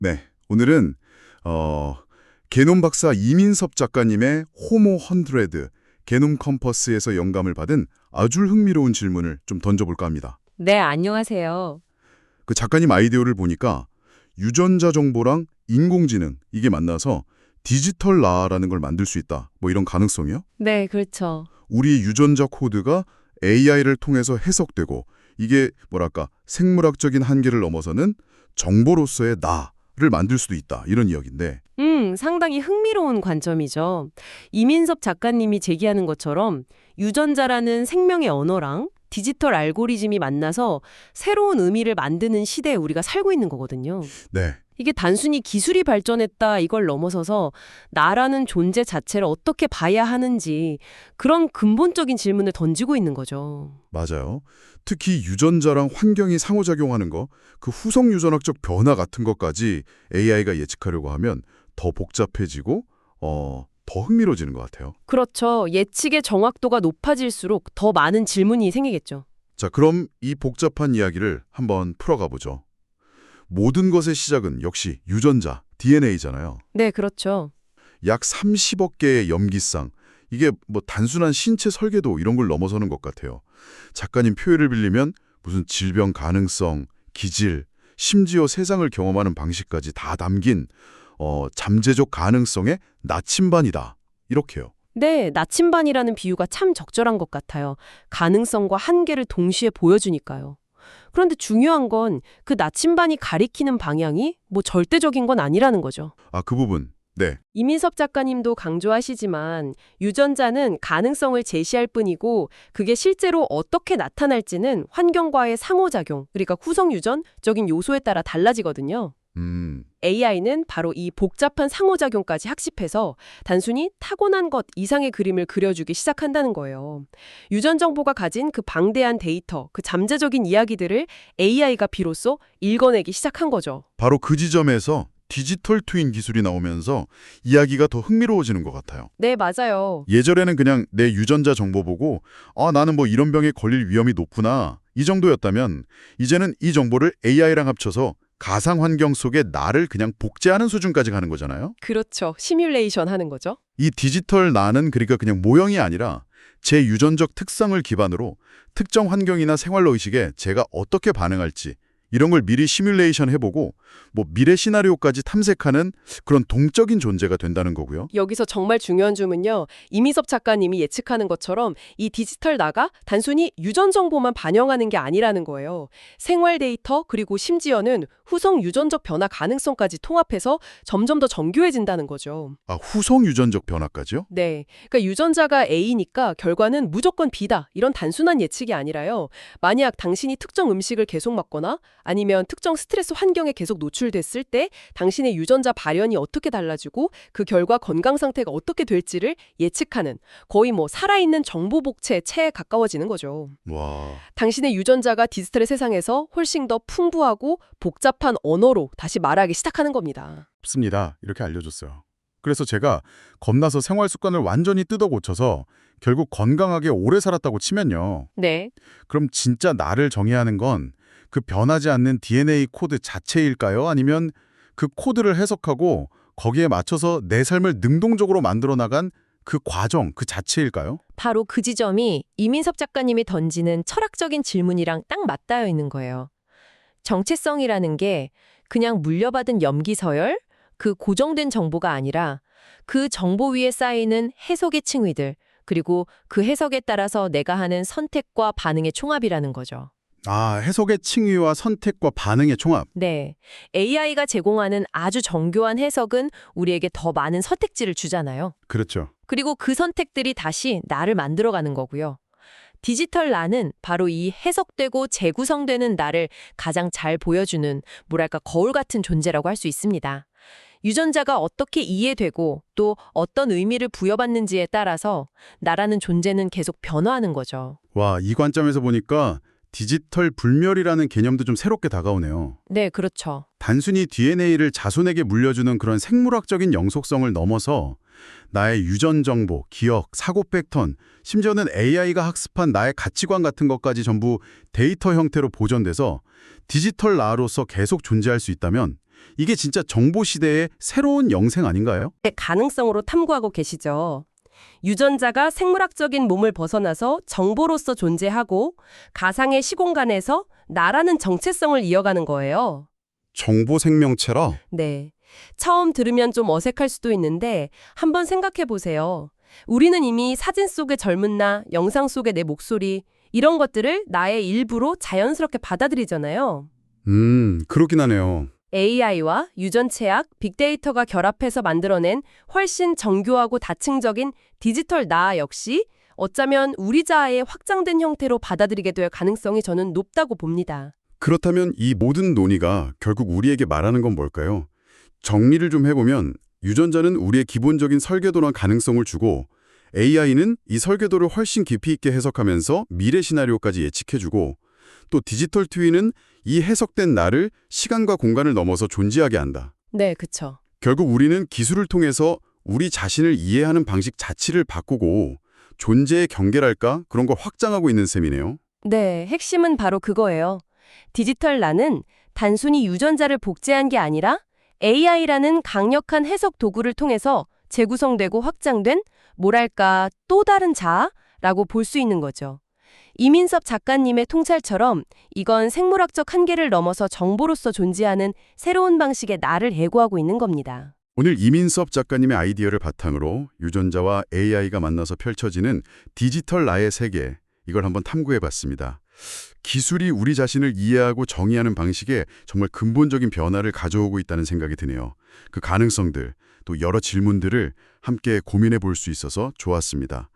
네, 오늘은 게놈 박사 이민섭 작가님의 호모 100, 게놈 컴퍼스에서 영감을 받은 아주 흥미로운 질문을 좀 던져볼까 합니다. 네, 안녕하세요. 그 작가님 아이디어를 보니까 유전자 정보랑 인공지능 이게 만나서 디지털 나라는 걸 만들 수 있다. 뭐 이런 가능성이요? 네, 그렇죠. 우리 유전자 코드가 AI를 통해서 해석되고 이게 뭐랄까 생물학적인 한계를 넘어서는 정보로서의 나를 만들 수도 있다. 이런 이야기인데 상당히 흥미로운 관점이죠. 이민섭 작가님이 제기하는 것처럼 유전자라는 생명의 언어랑 디지털 알고리즘이 만나서 새로운 의미를 만드는 시대에 우리가 살고 있는 거거든요. 네, 이게 단순히 기술이 발전했다 이걸 넘어서서 나라는 존재 자체를 어떻게 봐야 하는지 그런 근본적인 질문을 던지고 있는 거죠. 맞아요. 특히 유전자랑 환경이 상호작용하는 거, 그 후성 유전학적 변화 같은 것까지 AI가 예측하려고 하면 더 복잡해지고 더 흥미로워지는 것 같아요. 그렇죠. 예측의 정확도가 높아질수록 더 많은 질문이 생기겠죠. 자, 그럼 이 복잡한 이야기를 한번 풀어가 보죠. 모든 것의 시작은 역시 유전자, DNA잖아요. 네, 그렇죠. 약 30억 개의 염기쌍. 이게 뭐 단순한 신체 설계도 이런 걸 넘어서는 것 같아요. 작가님 표현을 빌리면 무슨 질병 가능성, 기질, 심지어 세상을 경험하는 방식까지 다 담긴 잠재적 가능성의 나침반이다. 이렇게요. 네, 나침반이라는 비유가 참 적절한 것 같아요. 가능성과 한계를 동시에 보여주니까요. 그런데 중요한 건 그 나침반이 가리키는 방향이 뭐 절대적인 건 아니라는 거죠. 아, 그 부분. 네. 이민섭 작가님도 강조하시지만 유전자는 가능성을 제시할 뿐이고 그게 실제로 어떻게 나타날지는 환경과의 상호작용, 그러니까 후성 유전적인 요소에 따라 달라지거든요. AI는 바로 이 복잡한 상호작용까지 학습해서 단순히 타고난 것 이상의 그림을 그려주기 시작한다는 거예요. 유전 정보가 가진 그 방대한 데이터, 그 잠재적인 이야기들을 AI가 비로소 읽어내기 시작한 거죠. 바로 그 지점에서 디지털 트윈 기술이 나오면서 이야기가 더 흥미로워지는 것 같아요. 네, 맞아요. 예전에는 그냥 내 유전자 정보 보고 나는 뭐 이런 병에 걸릴 위험이 높구나 이 정도였다면 이제는 이 정보를 AI랑 합쳐서 가상 환경 속에 나를 그냥 복제하는 수준까지 가는 거잖아요. 그렇죠. 시뮬레이션 하는 거죠. 이 디지털 나는 그러니까 그냥 모형이 아니라 제 유전적 특성을 기반으로 특정 환경이나 생활의식에 제가 어떻게 반응할지 이런 걸 미리 시뮬레이션 해보고 뭐 미래 시나리오까지 탐색하는 그런 동적인 존재가 된다는 거고요. 여기서 정말 중요한 점은요. 이민섭 작가님이 예측하는 것처럼 이 디지털 나가 단순히 유전 정보만 반영하는 게 아니라는 거예요. 생활 데이터 그리고 심지어는 후성 유전적 변화 가능성까지 통합해서 점점 더 정교해진다는 거죠. 아, 후성 유전적 변화까지요? 네. 그러니까 유전자가 A니까 결과는 무조건 B다. 이런 단순한 예측이 아니라요. 만약 당신이 특정 음식을 계속 먹거나 아니면 특정 스트레스 환경에 계속 노출됐을 때 당신의 유전자 발현이 어떻게 달라지고 그 결과 건강 상태가 어떻게 될지를 예측하는 거의 뭐 살아있는 정보 복제체에 가까워지는 거죠. 와, 당신의 유전자가 디지털의 세상에서 훨씬 더 풍부하고 복잡한 언어로 다시 말하기 시작하는 겁니다. 없습니다. 이렇게 알려줬어요. 그래서 제가 겁나서 생활 습관을 완전히 뜯어 고쳐서 결국 건강하게 오래 살았다고 치면요. 네. 그럼 진짜 나를 정의하는 건 그 변하지 않는 DNA 코드 자체일까요? 아니면 그 코드를 해석하고 거기에 맞춰서 내 삶을 능동적으로 만들어 나간 그 과정, 그 자체일까요? 바로 그 지점이 이민섭 작가님이 던지는 철학적인 질문이랑 딱 맞닿아 있는 거예요. 정체성이라는 게 그냥 물려받은 염기 서열, 그 고정된 정보가 아니라 그 정보 위에 쌓이는 해석의 층위들, 그리고 그 해석에 따라서 내가 하는 선택과 반응의 총합이라는 거죠. 아, 해석의 칭의와 선택과 반응의 총합. 네. AI가 제공하는 아주 정교한 해석은 우리에게 더 많은 선택지를 주잖아요. 그렇죠. 그리고 그 선택들이 다시 나를 만들어가는 거고요. 디지털 나는 바로 이 해석되고 재구성되는 나를 가장 잘 보여주는 뭐랄까 거울 같은 존재라고 할 수 있습니다. 유전자가 어떻게 이해되고 또 어떤 의미를 부여받는지에 따라서 나라는 존재는 계속 변화하는 거죠. 와, 이 관점에서 보니까 디지털 불멸이라는 개념도 좀 새롭게 다가오네요. 네, 그렇죠. 단순히 DNA를 자손에게 물려주는 그런 생물학적인 영속성을 넘어서 나의 유전 정보, 기억, 사고 패턴, 심지어는 AI가 학습한 나의 가치관 같은 것까지 전부 데이터 형태로 보존돼서 디지털 나로서 계속 존재할 수 있다면 이게 진짜 정보 시대의 새로운 영생 아닌가요? 가능성으로 탐구하고 계시죠. 유전자가 생물학적인 몸을 벗어나서 정보로서 존재하고 가상의 시공간에서 나라는 정체성을 이어가는 거예요. 정보 생명체라? 네. 처음 들으면 좀 어색할 수도 있는데 한번 생각해 보세요. 우리는 이미 사진 속의 젊은 나, 영상 속의 내 목소리 이런 것들을 나의 일부로 자연스럽게 받아들이잖아요. 그렇긴 하네요. AI와 유전체학, 빅데이터가 결합해서 만들어낸 훨씬 정교하고 다층적인 디지털 나 역시 어쩌면 우리 자아의 확장된 형태로 받아들이게 될 가능성이 저는 높다고 봅니다. 그렇다면 이 모든 논의가 결국 우리에게 말하는 건 뭘까요? 정리를 좀 해보면 유전자는 우리의 기본적인 설계도나 가능성을 주고 AI는 이 설계도를 훨씬 깊이 있게 해석하면서 미래 시나리오까지 예측해주고 또 디지털 트윈은 이 해석된 나를 시간과 공간을 넘어서 존재하게 한다. 네, 그쵸. 결국 우리는 기술을 통해서 우리 자신을 이해하는 방식 자체를 바꾸고 존재의 경계랄까? 그런 걸 확장하고 있는 셈이네요. 네, 핵심은 바로 그거예요. 디지털 나는 단순히 유전자를 복제한 게 아니라 AI라는 강력한 해석 도구를 통해서 재구성되고 확장된 뭐랄까 또 다른 자아라고 볼 수 있는 거죠. 이민섭 작가님의 통찰처럼 이건 생물학적 한계를 넘어서 정보로서 존재하는 새로운 방식의 나를 예고하고 있는 겁니다. 오늘 이민섭 작가님의 아이디어를 바탕으로 유전자와 AI가 만나서 펼쳐지는 디지털 나의 세계, 이걸 한번 탐구해봤습니다. 기술이 우리 자신을 이해하고 정의하는 방식에 정말 근본적인 변화를 가져오고 있다는 생각이 드네요. 그 가능성들, 또 여러 질문들을 함께 고민해 볼 수 있어서 좋았습니다.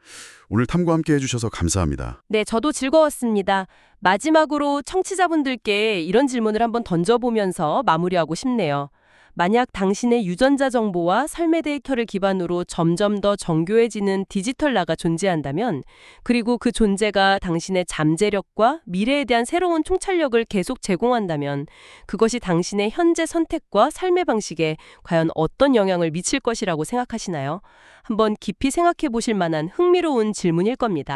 오늘 탐구 함께 해주셔서 감사합니다. 네, 저도 즐거웠습니다. 마지막으로 청취자분들께 이런 질문을 한번 던져보면서 마무리하고 싶네요. 만약 당신의 유전자 정보와 삶의 데이터를 기반으로 점점 더 정교해지는 디지털 나가 존재한다면, 그리고 그 존재가 당신의 잠재력과 미래에 대한 새로운 통찰력을 계속 제공한다면, 그것이 당신의 현재 선택과 삶의 방식에 과연 어떤 영향을 미칠 것이라고 생각하시나요? 한번 깊이 생각해 보실 만한 흥미로운 질문일 겁니다.